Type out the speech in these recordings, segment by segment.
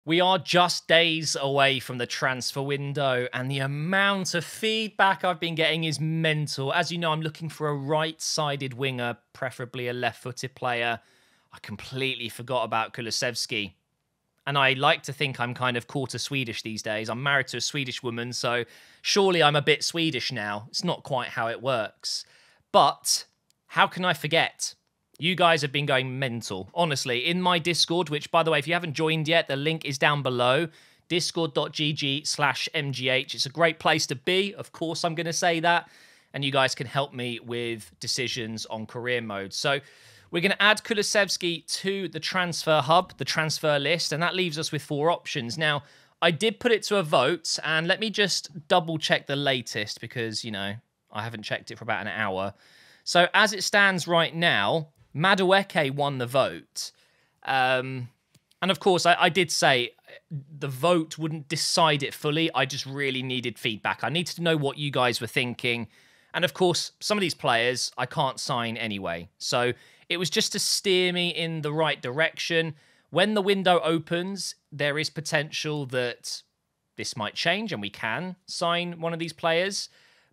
We are just days away from the transfer window, and the amount of feedback I've been getting is mental. As you know, I'm looking for a right-sided winger, preferably a left-footed player. I completely forgot about Kulusevski. And I like to think I'm kind of quarter Swedish these days. I'm married to a Swedish woman, so surely I'm a bit Swedish now. It's not quite how it works. But how can I forget? You guys have been going mental. Honestly, in my Discord, which, by the way, if you haven't joined yet, the link is down below. Discord.gg/MGH. It's a great place to be. Of course, I'm going to say that. And you guys can help me with decisions on career mode. So we're going to add Kulusevski to the transfer hub, the transfer list, and that leaves us with 4 options. Now, I did put it to a vote, and let me just double check the latest because, you know, I haven't checked it for about an hour. So as it stands right now, Madueke won the vote. And of course, I did say the vote wouldn't decide it fully. I just really needed feedback. I needed to know what you guys were thinking. And of course, some of these players I can't sign anyway. So it was just to steer me in the right direction. When the window opens, there is potential that this might change and we can sign one of these players.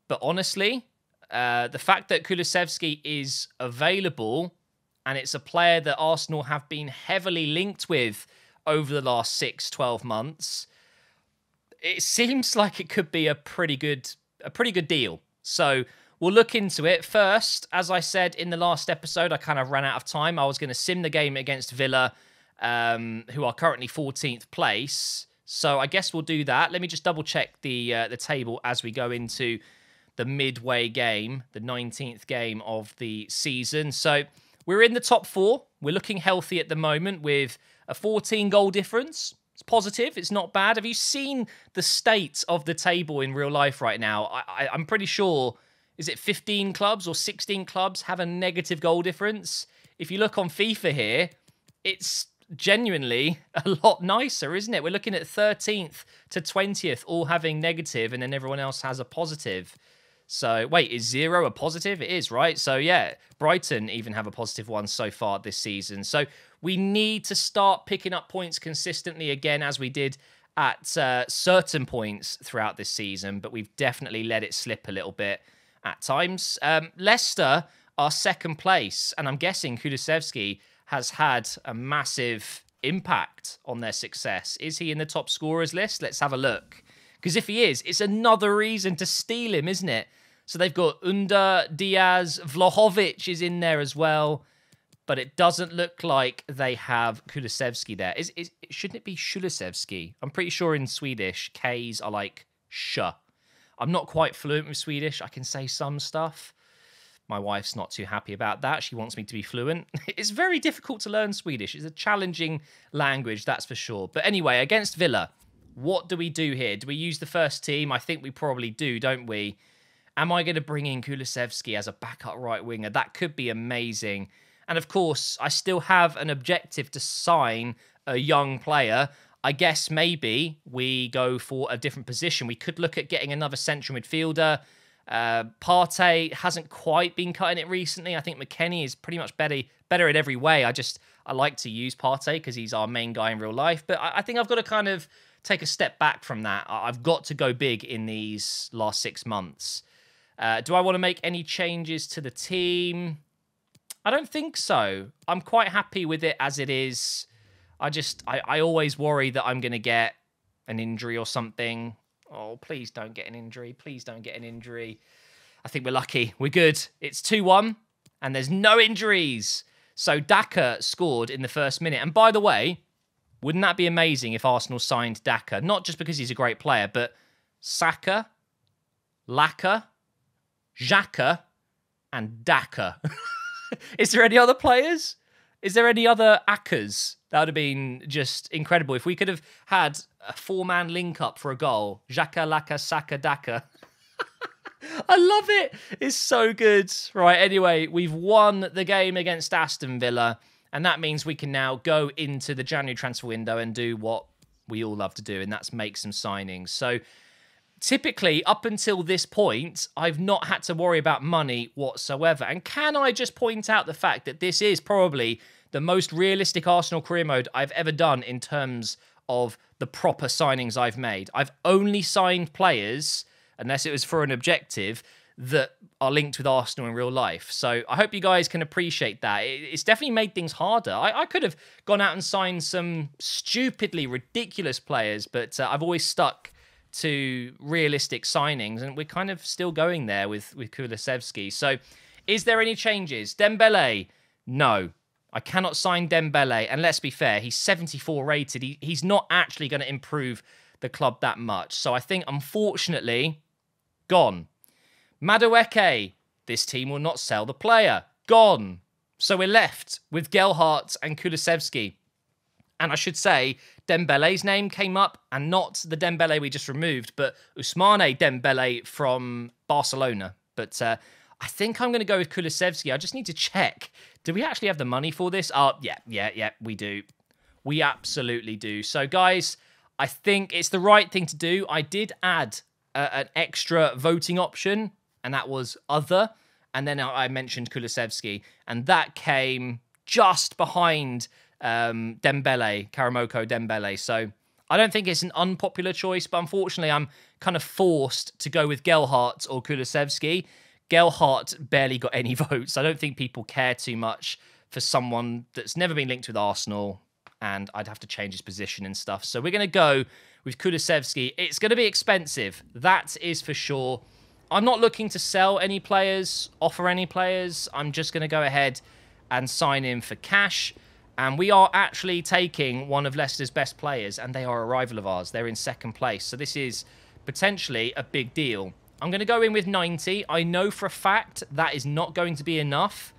But honestly, the fact that Kulusevski is available and it's a player that Arsenal have been heavily linked with over the last 6-12 months, it seems like it could be a pretty good deal. So we'll look into it. First, as I said in the last episode, I kind of ran out of time. I was going to sim the game against Villa, who are currently 14th place. So I guess we'll do that. Let me just double check the table as we go into the midway game, the 19th game of the season. So we're in the top 4. We're looking healthy at the moment with a 14-goal difference. It's positive. It's not bad. Have you seen the state of the table in real life right now? I'm pretty sure, is it 15 clubs or 16 clubs have a negative goal difference? If you look on FIFA here, it's genuinely a lot nicer, isn't it? We're looking at 13th to 20th all having negative, and then everyone else has a positive. So, wait, is 0 a positive? It is, right? So, yeah, Brighton even have a positive one so far this season. So, we need to start picking up points consistently again, as we did at certain points throughout this season, but we've definitely let it slip a little bit at times. Leicester are second place, and I'm guessing Kulusevski has had a massive impact on their success. Is he in the top scorers list? Let's have a look. Because if he is, it's another reason to steal him, isn't it? So they've got Under, Diaz, Vlahovic is in there as well. But it doesn't look like they have Kulusevski there. Shouldn't it be Kulusevski? I'm pretty sure in Swedish, Ks are like sh. I'm not quite fluent with Swedish. I can say some stuff. My wife's not too happy about that. She wants me to be fluent. It's very difficult to learn Swedish. It's a challenging language, that's for sure. But anyway, against Villa, what do we do here? Do we use the first team? I think we probably do, don't we? Am I going to bring in Kulusevski as a backup right winger? That could be amazing. And of course, I still have an objective to sign a young player. I guess maybe we go for a different position. We could look at getting another central midfielder. Partey hasn't quite been cutting it recently. I think McKennie is pretty much better in every way. I like to use Partey because he's our main guy in real life. But I think I've got to kind of take a step back from that. I've got to go big in these last 6 months. Do I want to make any changes to the team? I don't think so. I'm quite happy with it as it is. I always worry that I'm going to get an injury or something. Oh, please don't get an injury. Please don't get an injury. I think we're lucky. We're good. It's 2-1, and there's no injuries. So Daka scored in the first minute. And by the way, wouldn't that be amazing if Arsenal signed Daka? Not just because he's a great player, but Saka, Laka, Xhaka, and Daka. Is there any other players? Is there any other Akas? That would have been just incredible. If we could have had a 4-man link-up for a goal. Xhaka, Laka, Saka, Daka. I love it. It's so good. Right, anyway, we've won the game against Aston Villa, and that means we can now go into the January transfer window and do what we all love to do, and that's make some signings. So typically, up until this point, I've not had to worry about money whatsoever. And can I just point out the fact that this is probably the most realistic Arsenal career mode I've ever done in terms of the proper signings I've made. I've only signed players, unless it was for an objective, that are linked with Arsenal in real life. So I hope you guys can appreciate that. It's definitely made things harder. I could have gone out and signed some stupidly ridiculous players, but I've always stuck to realistic signings, and we're kind of still going there with Kulusevski. So is there any changes? Dembele? No. I cannot sign Dembele, and let's be fair, he's 74 rated. He's not actually going to improve the club that much. So I think, unfortunately, gone. Madueke, this team will not sell the player. Gone. So we're left with Gelhardt and Kulusevski. And I should say, Dembele's name came up, and not the Dembele we just removed, but Ousmane Dembele from Barcelona. But I think I'm going to go with Kulusevski. I just need to check. Do we actually have the money for this? Oh, yeah, we do. We absolutely do. So, guys, I think it's the right thing to do. I did add an extra voting option, and that was other. And then I mentioned Kulusevski, and that came just behind Dembele, Karamoko Dembele. So I don't think it's an unpopular choice, but unfortunately I'm kind of forced to go with Gelhardt or Kulusevski. Gelhardt barely got any votes. I don't think people care too much for someone that's never been linked with Arsenal, and I'd have to change his position and stuff. So we're going to go with Kulusevski. It's going to be expensive. That is for sure. I'm not looking to sell any players, offer any players. I'm just going to go ahead and sign in for cash. And we are actually taking one of Leicester's best players, and they are a rival of ours. They're in second place. So this is potentially a big deal. I'm going to go in with 90. I know for a fact that is not going to be enough.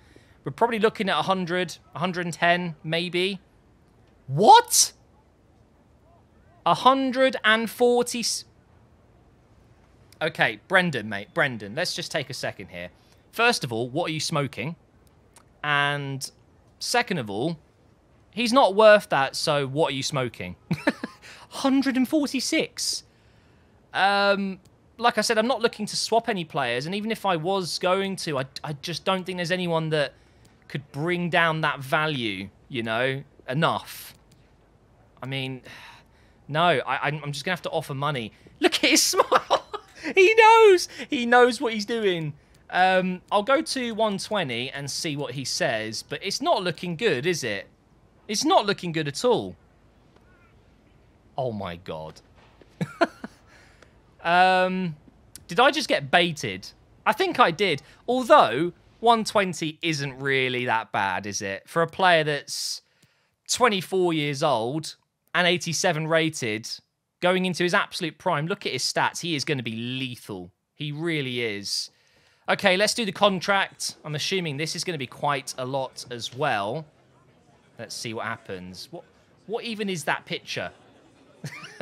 We're probably looking at 100, 110, maybe. What? 140... Okay, Brendan, mate. Brendan, let's just take a second here. First of all, what are you smoking? And second of all, he's not worth that, so what are you smoking? 146. Like I said, I'm not looking to swap any players, and even if I was going to, I just don't think there's anyone that could bring down that value, you know, enough. I mean, no, I'm just going to have to offer money. Look at his smile. He knows. He knows what he's doing. I'll go to 120 and see what he says, but it's not looking good, is it? It's not looking good at all. Oh my god. Did I just get baited? I think I did. Although 120 isn't really that bad, is it? For a player that's 24 years old and 87 rated, going into his absolute prime. Look at his stats. He is going to be lethal. He really is. Okay, let's do the contract. I'm assuming this is going to be quite a lot as well. Let's see what happens. What even is that picture?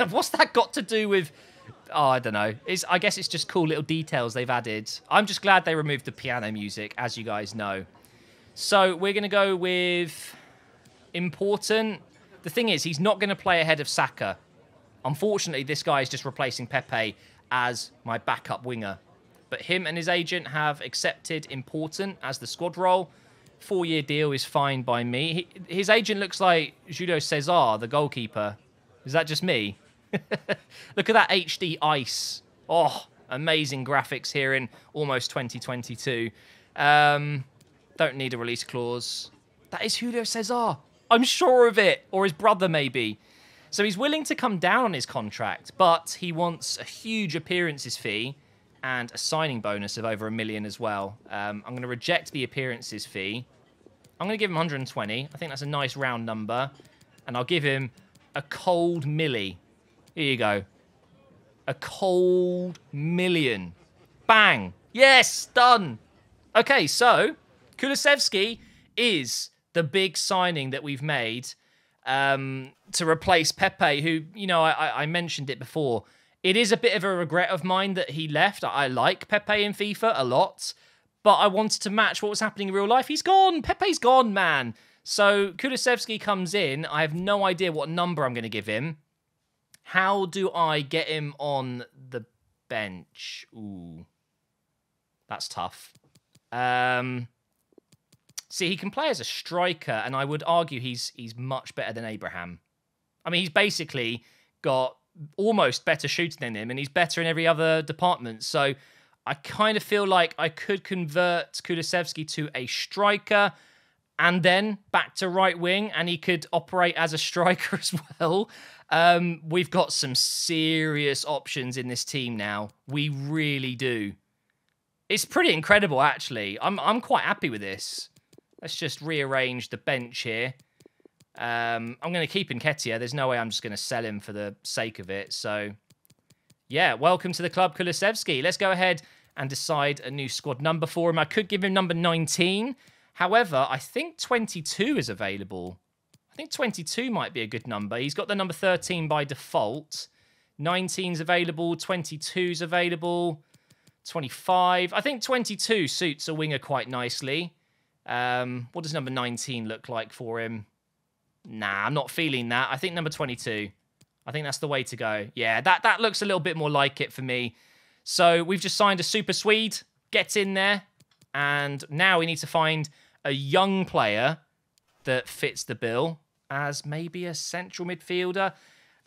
What's that got to do with... Oh, I don't know. I guess it's just cool little details they've added. I'm just glad they removed the piano music, as you guys know. So we're going to go with important. The thing is, he's not going to play ahead of Saka. Unfortunately, this guy is just replacing Pepe as my backup winger. But him and his agent have accepted important as the squad role. 4-year deal is fine by me. His agent looks like Julio Cesar, the goalkeeper. Is that just me? Look at that HD ice. Oh, amazing graphics here in almost 2022. Don't need a release clause. That is Julio Cesar. I'm sure of it. Or his brother, maybe. So he's willing to come down on his contract, but he wants a huge appearances fee and a signing bonus of over $1 million as well. I'm going to reject the appearances fee. I'm going to give him 120. I think that's a nice round number. And I'll give him a cold milli. Here you go. A cold million. Bang. Yes, done. Okay, so Kulusevski is the big signing that we've made to replace Pepe, who, you know, I mentioned it before. It is a bit of a regret of mine that he left. I like Pepe in FIFA a lot, but I wanted to match what was happening in real life. He's gone. Pepe's gone, man. So Kulusevski comes in. I have no idea what number I'm going to give him. How do I get him on the bench? Ooh, that's tough. See, he can play as a striker, and I would argue he's much better than Abraham. I mean, he's basically got almost better shooting than him, and he's better in every other department. So I kind of feel like I could convert Kulusevski to a striker and then back to right wing, and he could operate as a striker as well. We've got some serious options in this team now. We really do. It's pretty incredible, actually. I'm quite happy with this. Let's just rearrange the bench here. I'm going to keep Nketiah. There's no way I'm just going to sell him for the sake of it. So, yeah, welcome to the club, Kulusevski. Let's go ahead and decide a new squad number for him. I could give him number 19. However, I think 22 is available. I think 22 might be a good number. He's got the number 13 by default. 19's available. 22's available. 25. I think 22 suits a winger quite nicely. What does number 19 look like for him? Nah, I'm not feeling that. I think number 22. I think that's the way to go. Yeah, that looks a little bit more like it for me. So we've just signed a Super Swede. Gets in there. And now we need to find a young player that fits the bill as maybe a central midfielder.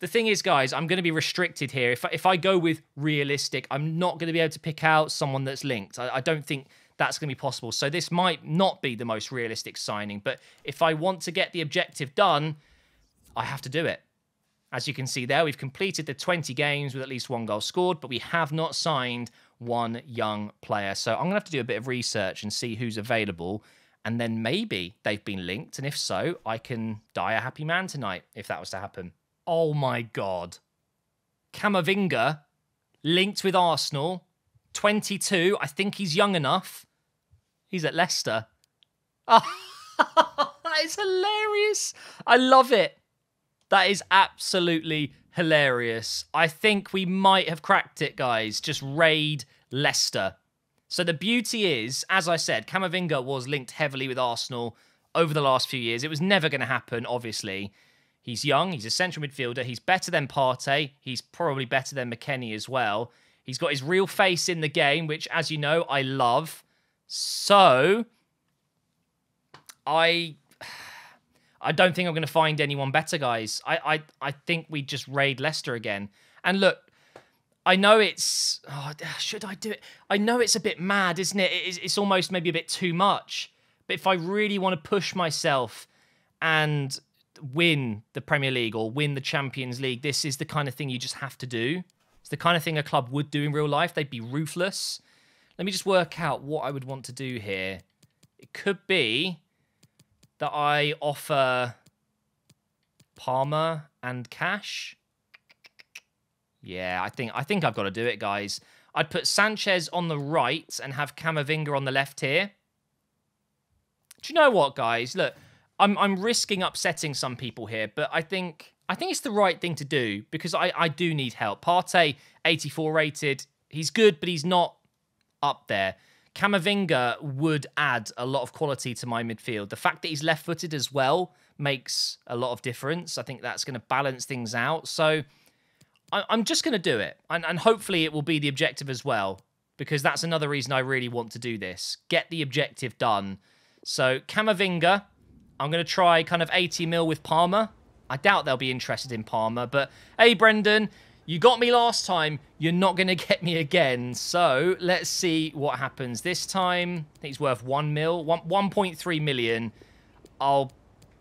The thing is, guys, I'm going to be restricted here. If I go with realistic, I'm not going to be able to pick out someone that's linked. I don't think that's going to be possible. So this might not be the most realistic signing. But if I want to get the objective done, I have to do it. As you can see there, we've completed the 20 games with at least one goal scored, but we have not signed one young player. So I'm going to have to do a bit of research and see who's available. And then maybe they've been linked. And if so, I can die a happy man tonight if that was to happen. Oh my God. Camavinga linked with Arsenal. 22. I think he's young enough. He's at Leicester. Oh, that is hilarious. I love it. That is absolutely hilarious. I think we might have cracked it, guys. Just raid Leicester. So the beauty is, as I said, Camavinga was linked heavily with Arsenal over the last few years. It was never going to happen, obviously. He's young. He's a central midfielder. He's better than Partey. He's probably better than McKennie as well. He's got his real face in the game, which, as you know, I love. So, I don't think I'm going to find anyone better, guys. I think we just raid Leicester again. And look, I know it's... Oh, should I do it? I know it's a bit mad, isn't it? It's almost maybe a bit too much. But if I really want to push myself and win the Premier League or win the Champions League, this is the kind of thing you just have to do. It's the kind of thing a club would do in real life. They'd be ruthless. Let me just work out what I would want to do here. It could be that I offer Palmer and cash. Yeah, I think I've got to do it, guys. I'd put Sanchez on the right and have Camavinga on the left here. Do you know what, guys? Look, I'm risking upsetting some people here, but I think it's the right thing to do because I do need help. Partey, 84 rated. He's good, but he's not up there. Camavinga would add a lot of quality to my midfield. The fact that he's left-footed as well makes a lot of difference. I think that's going to balance things out. So I'm just going to do it. And hopefully it will be the objective as well, because that's another reason I really want to do this. Get the objective done. So Camavinga, I'm going to try kind of 80 mil with Palmer. I doubt they'll be interested in Palmer. But hey, Brendan, you got me last time. You're not going to get me again. So let's see what happens this time. I think he's worth 1 mil, 1.3 million. I'll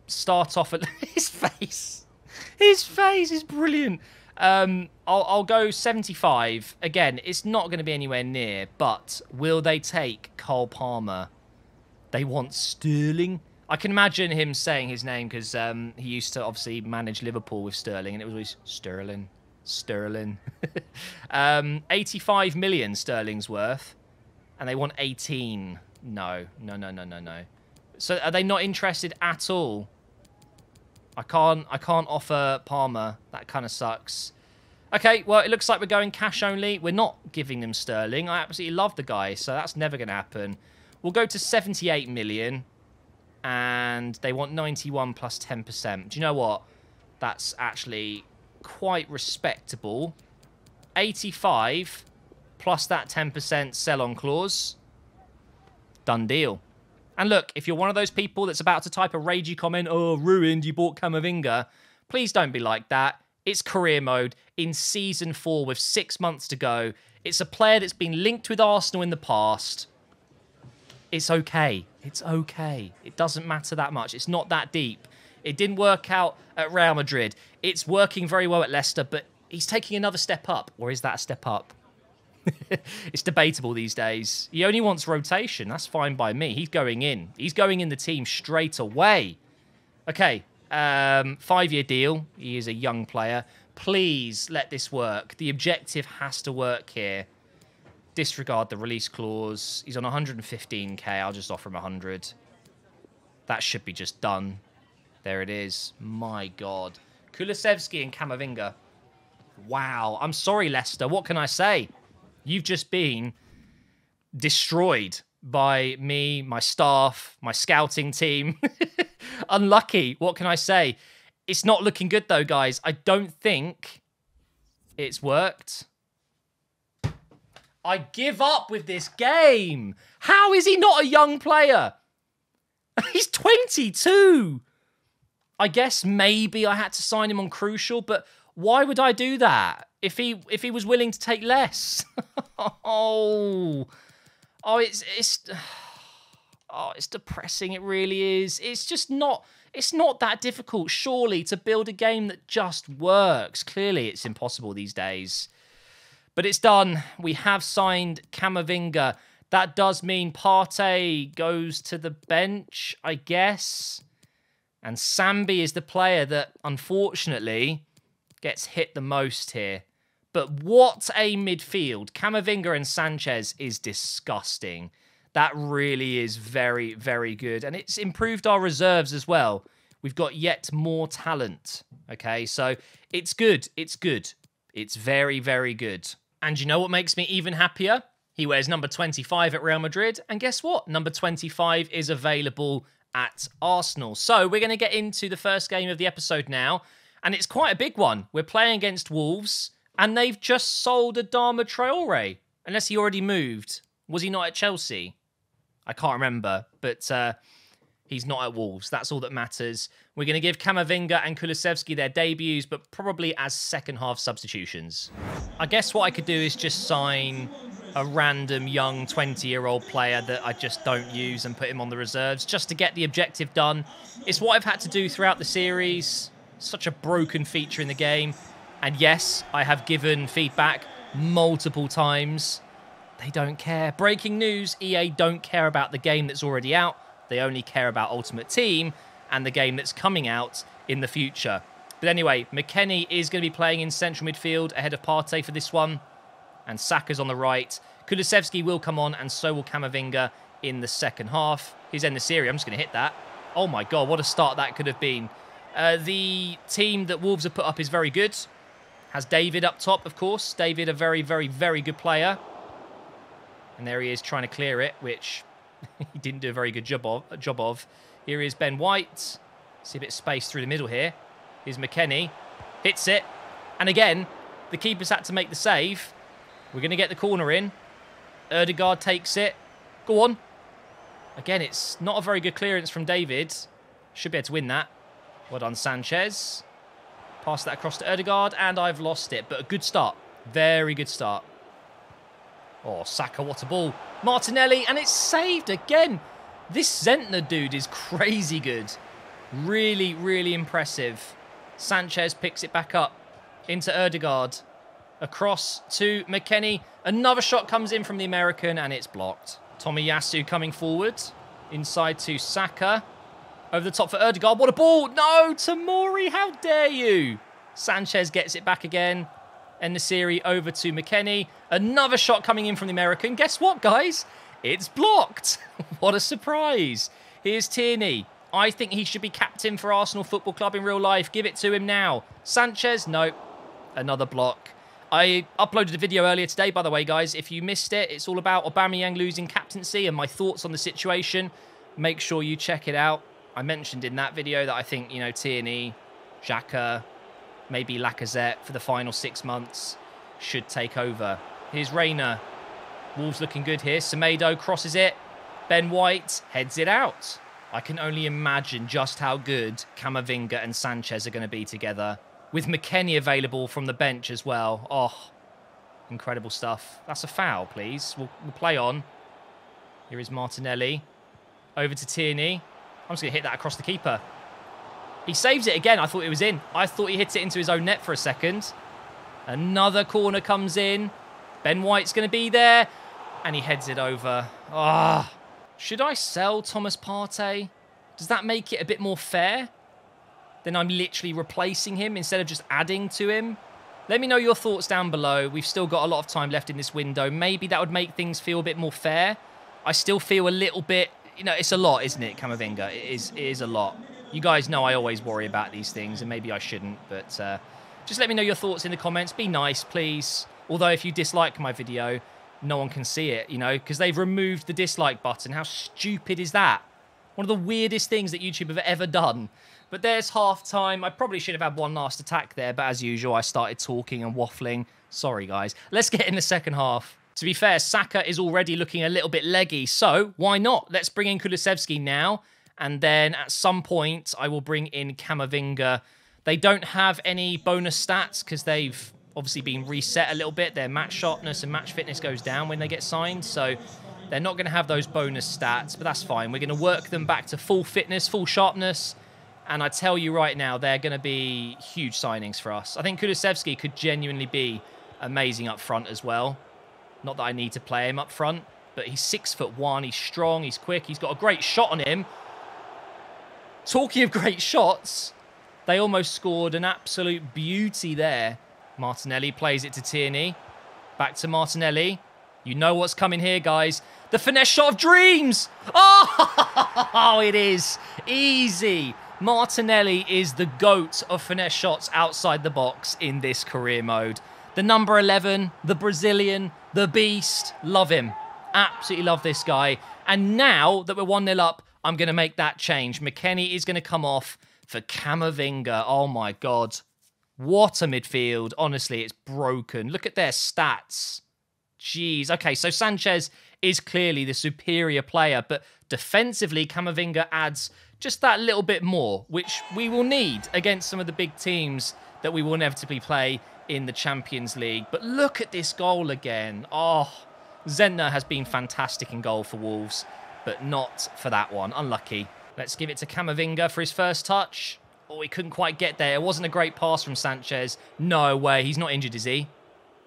start off at his face. His face is brilliant. I'll go 75. Again, it's not going to be anywhere near, but will they take Cole Palmer? They want Sterling. I can imagine him saying his name because he used to obviously manage Liverpool with Sterling, and it was always Sterling. 85 million Sterling's worth, and they want 18. No. So are they not interested at all? I can't offer Palmer. That kind of sucks. Okay, well, it looks like we're going cash only. We're not giving them Sterling. I absolutely love the guy, so that's never going to happen. We'll go to 78 million, and they want 91 plus 10%. Do you know what? That's actually quite respectable. 85 plus that 10% sell-on clause. Done deal. And look, if you're one of those people that's about to type a ragey comment, oh, ruined, you bought Camavinga, Please don't be like that. It's career mode in Season 4 with 6 months to go. It's a player that's been linked with Arsenal in the past. It's okay. It's okay. It doesn't matter that much. It's not that deep. It didn't work out at Real Madrid. It's working very well at Leicester, but he's taking another step up. Or is that a step up? It's debatable these days. He only wants rotation. That's fine by me. He's going in. He's going in the team straight away. Okay. 5-year deal. He is a young player. Please let this work. The objective has to work here. Disregard the release clause. He's on 115k. I'll just offer him 100. That should be just done. There it is. My God. Kulusevski and Camavinga. Wow. I'm sorry, Leicester. What can I say? You've just been destroyed by me, my staff, my scouting team. Unlucky. What can I say? It's not looking good, though, guys. I don't think it's worked. I give up with this game. How is he not a young player? He's 22. I guess maybe I had to sign him on Crucial, but why would I do that if he was willing to take less? It's depressing. It really is. It's just not. It's not that difficult, surely, to build a game that just works. Clearly, it's impossible these days. But it's done. We have signed Camavinga. That does mean Partey goes to the bench, I guess. And Sambi is the player that, unfortunately, gets hit the most here. But what a midfield. Camavinga and Sanchez is disgusting. That really is very, very good. And it's improved our reserves as well. We've got yet more talent. Okay, so it's good. It's good. It's very, very good. And you know what makes me even happier? He wears number 25 at Real Madrid. And guess what? Number 25 is available at Arsenal. So we're going to get into the first game of the episode now. And it's quite a big one. We're playing against Wolves. And they've just sold Adama Traore. Unless he already moved. Was he not at Chelsea? I can't remember. But he's not at Wolves. That's all that matters. We're going to give Camavinga and Kulusevski their debuts, but probably as second-half substitutions. I guess what I could do is just sign a random young 20-year-old player that I just don't use and put him on the reserves just to get the objective done. It's what I've had to do throughout the series. Such a broken feature in the game. And yes, I have given feedback multiple times. They don't care. Breaking news, EA don't care about the game that's already out. They only care about Ultimate Team and the game that's coming out in the future. But anyway, McKennie is going to be playing in central midfield ahead of Partey for this one. And Saka's on the right. Kulusevski will come on, and so will Camavinga in the second half. He's in the series. I'm just going to hit that. Oh my God, what a start that could have been. The team that Wolves have put up is very good. Has David up top, of course. David, a very, very, very good player. And there he is trying to clear it, which he didn't do a very good job of. Here is Ben White. See a bit of space through the middle here. Here's McKennie. Hits it. And again, the keeper's had to make the save. We're going to get the corner in. Ødegaard takes it. Go on. Again, it's not a very good clearance from David. Should be able to win that. Well done, Sanchez. Pass that across to Ødegaard, and I've lost it. But a good start. Very good start. Oh, Saka, what a ball. Martinelli, and it's saved again. This Zentner dude is crazy good. Really, really impressive. Sanchez picks it back up into Ødegaard. Across to McKennie. Another shot comes in from the American, and it's blocked. Tomiyasu coming forward. Inside to Saka. Over the top for Ødegaard. What a ball. No, Tomori, how dare you? Sanchez gets it back again. En-Nesyri over to McKennie. Another shot coming in from the American. Guess what, guys? It's blocked. What a surprise. Here's Tierney. I think he should be captain for Arsenal Football Club in real life. Give it to him now. Sanchez, no. Another block. I uploaded a video earlier today, by the way, guys. If you missed it, it's all about Aubameyang losing captaincy and my thoughts on the situation. Make sure you check it out. I mentioned in that video that I think, you know, Tierney, Xhaka, maybe Lacazette for the final 6 months should take over. Here's Reina. Wolves looking good here. Semedo crosses it. Ben White heads it out. I can only imagine just how good Camavinga and Sanchez are going to be together. With McKennie available from the bench as well. Oh, incredible stuff. That's a foul, please. We'll play on. Here is Martinelli. Over to Tierney. I'm just going to hit that across the keeper. He saves it again. I thought it was in. I thought he hit it into his own net for a second. Another corner comes in. Ben White's going to be there. And he heads it over. Ah. Should I sell Thomas Partey? Does that make it a bit more fair? Then I'm literally replacing him instead of just adding to him. Let me know your thoughts down below. We've still got a lot of time left in this window. Maybe that would make things feel a bit more fair. I still feel a little bit... You know, it's a lot, isn't it, Camavinga? It is a lot. You guys know I always worry about these things, and maybe I shouldn't. But just let me know your thoughts in the comments. Be nice, please. Although if you dislike my video, no one can see it, you know, because they've removed the dislike button. How stupid is that? One of the weirdest things that YouTube have ever done. But there's half-time. I probably should have had one last attack there, but as usual, I started talking and waffling. Sorry, guys. Let's get in the second half. To be fair, Saka is already looking a little bit leggy, so why not? Let's bring in Kulusevski now, and then at some point, I will bring in Camavinga. They don't have any bonus stats because they've obviously been reset a little bit. Their match sharpness and match fitness goes down when they get signed, so they're not going to have those bonus stats, but that's fine. We're going to work them back to full fitness, full sharpness, and I tell you right now, they're going to be huge signings for us. I think Kulusevski could genuinely be amazing up front as well. Not that I need to play him up front, but he's 6'1", he's strong, he's quick, he's got a great shot on him. Talking of great shots, they almost scored an absolute beauty there. Martinelli plays it to Tierney. Back to Martinelli. You know what's coming here, guys. The finesse shot of dreams! Oh, it is. Easy. Martinelli is the GOAT of finesse shots outside the box in this career mode. The number 11, the Brazilian, the beast. Love him. Absolutely love this guy. And now that we're 1-0 up, I'm going to make that change. McKennie is going to come off for Camavinga. Oh, my God. What a midfield. Honestly, it's broken. Look at their stats. Jeez. Okay, so Sanchez is clearly the superior player, but defensively, Camavinga adds just that little bit more, which we will need against some of the big teams that we will inevitably play in the Champions League. But look at this goal again. Oh, Zentner has been fantastic in goal for Wolves, but not for that one. Unlucky. Let's give it to Camavinga for his first touch. Oh, he couldn't quite get there. It wasn't a great pass from Sanchez. No way. He's not injured, is he?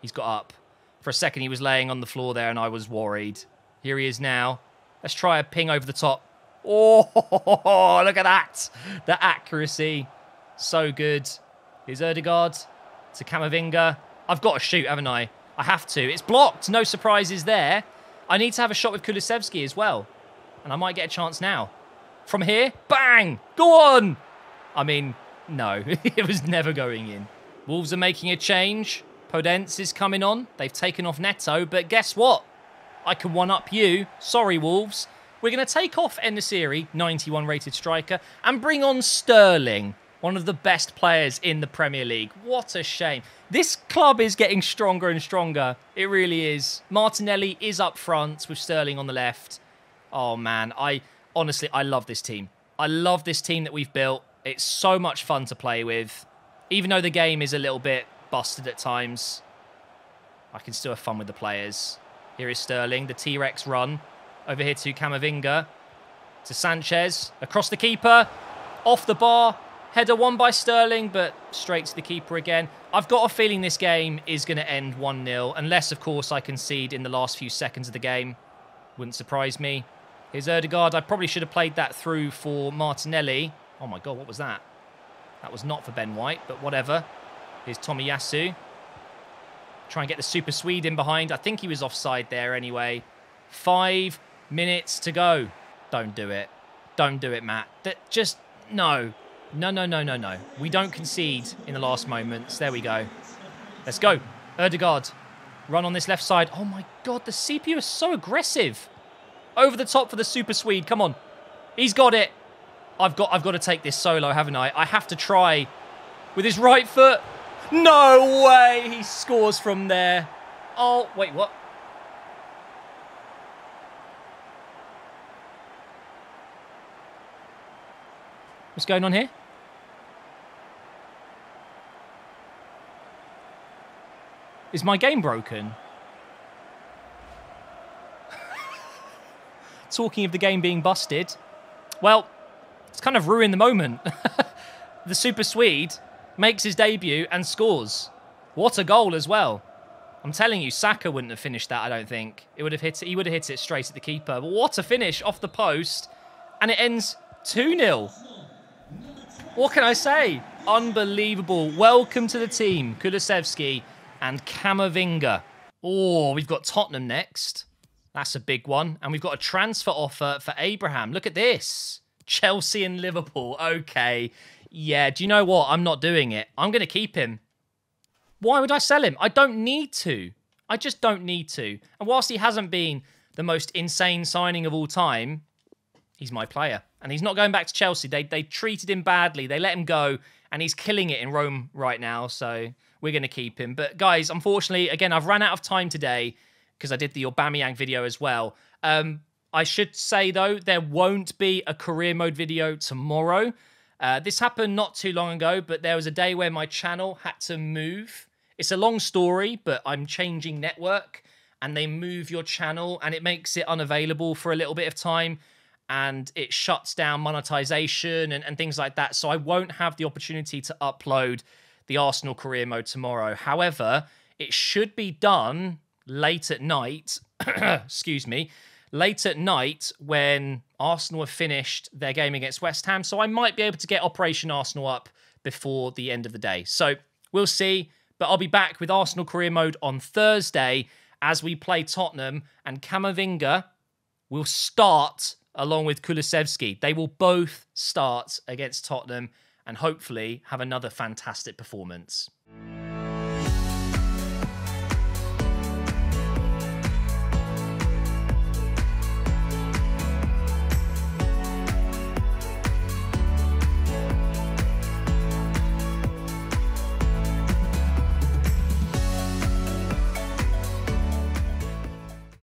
He's got up. For a second, he was laying on the floor there, and I was worried. Here he is now. Let's try a ping over the top. Oh, look at that. The accuracy. So good. Here's Ødegaard to Camavinga. I've got to shoot, haven't I? I have to. It's blocked. No surprises there. I need to have a shot with Kulusevski as well. And I might get a chance now. From here, bang! Go on! I mean, no. It was never going in. Wolves are making a change. Podence is coming on. They've taken off Neto, but guess what? I can one-up you. Sorry, Wolves. We're going to take off En-Nesyri, 91 rated striker, and bring on Sterling, one of the best players in the Premier League. What a shame. This club is getting stronger and stronger. It really is. Martinelli is up front with Sterling on the left. Oh, man. Honestly, I love this team. I love this team that we've built. It's so much fun to play with. Even though the game is a little bit busted at times, I can still have fun with the players. Here is Sterling, the T-Rex run. Over here to Camavinga. To Sanchez. Across the keeper. Off the bar. Header won by Sterling, but straight to the keeper again. I've got a feeling this game is going to end 1-0. Unless, of course, I concede in the last few seconds of the game. Wouldn't surprise me. Here's Ødegaard. I probably should have played that through for Martinelli. Oh my God, what was that? That was not for Ben White, but whatever. Here's Tomiyasu. Try and get the Super Swede in behind. I think he was offside there anyway. 5 minutes to go. Don't do it. Don't do it, Matt. Just, no. No. We don't concede in the last moments. There we go. Let's go. Ødegaard. Run on this left side. Oh my God, the CPU is so aggressive. Over the top for the Super Swede. Come on. He's got it. I've got to take this solo, haven't I? I have to try with his right foot. No way. He scores from there. Oh, wait, what? What's going on here? Is my game broken? Talking of the game being busted. Well, it's kind of ruined the moment. The Super Swede makes his debut and scores. What a goal as well. I'm telling you, Saka wouldn't have finished that, I don't think. It would have hit it, he would have hit it straight at the keeper. But what a finish off the post. And it ends 2-0. What can I say? Unbelievable. Welcome to the team, Kulusevski and Camavinga. Oh, we've got Tottenham next. That's a big one. And we've got a transfer offer for Abraham. Look at this. Chelsea and Liverpool. Okay. Yeah, do you know what? I'm not doing it. I'm going to keep him. Why would I sell him? I don't need to. I just don't need to. And whilst he hasn't been the most insane signing of all time, he's my player. And he's not going back to Chelsea. They treated him badly. They let him go. And he's killing it in Rome right now. So we're going to keep him. But guys, unfortunately, again, I've run out of time today because I did the Aubameyang video as well. I should say, though, there won't be a career mode video tomorrow. This happened not too long ago, but there was a day where my channel had to move. It's a long story, but I'm changing network and they move your channel and it makes it unavailable for a little bit of time and it shuts down monetization and things like that. So I won't have the opportunity to upload the Arsenal career mode tomorrow. However, it should be done late at night, excuse me, late at night when Arsenal have finished their game against West Ham. So I might be able to get Operation Arsenal up before the end of the day. So we'll see. But I'll be back with Arsenal career mode on Thursday as we play Tottenham. And Camavinga will start along with Kulusevski. They will both start against Tottenham and hopefully have another fantastic performance.